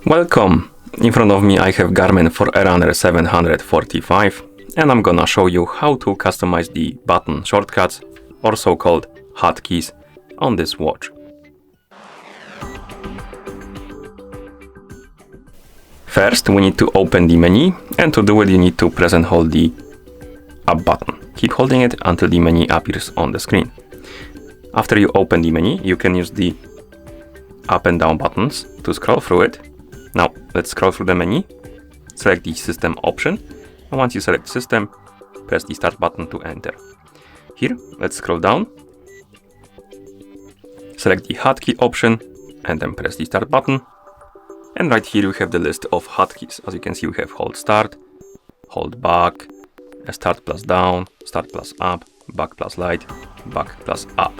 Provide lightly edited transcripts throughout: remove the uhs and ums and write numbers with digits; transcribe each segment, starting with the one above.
Welcome! In front of me I have Garmin Forerunner 745 and I'm gonna show you how to customize the button shortcuts or so-called hotkeys on this watch. First we need to open the menu, and to do it you need to press and hold the up button. Keep holding it until the menu appears on the screen. After you open the menu you can use the up and down buttons to scroll through it. Now let's scroll through the menu, select the system option, and once you select system, press the start button to enter. Here, let's scroll down, select the hotkey option, and then press the start button. And right here we have the list of hotkeys. As you can see, we have hold start, hold back, start plus down, start plus up, back plus light, back plus up.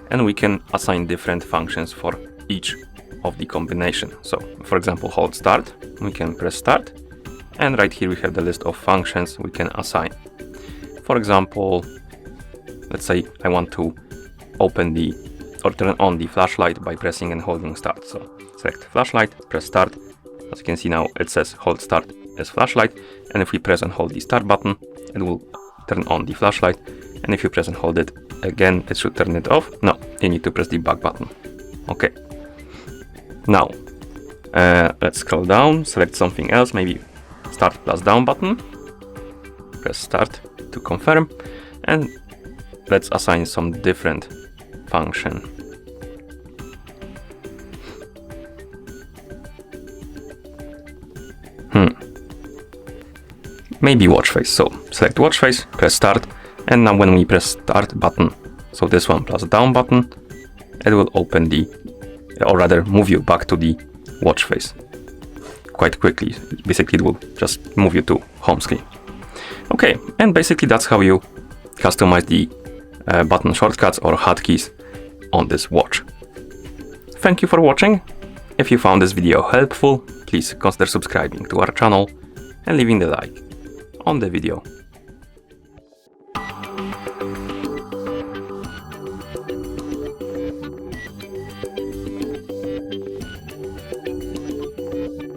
And we can assign different functions for each of the combination. So for example, hold start, we can press start, and right here we have the list of functions we can assign. For example, let's say I want to open or turn on the flashlight by pressing and holding start. So select flashlight, press start. As you can see now it says hold start as flashlight, and if we press and hold the start button it will turn on the flashlight, and if you press and hold it again it should turn it off. No, you need to press the back button. Okay. Now, let's scroll down, select something else, maybe start plus down button, press start to confirm, and let's assign some different function. Maybe watch face, so select watch face, press start, and now when we press start button, so this one plus down button, it will open or rather move you back to the watch face quite quickly. Basically it will just move you to home screen. Okay, and basically that's how you customize the button shortcuts or hotkeys on this watch. Thank you for watching. If you found this video helpful, please consider subscribing to our channel and leaving the like on the video.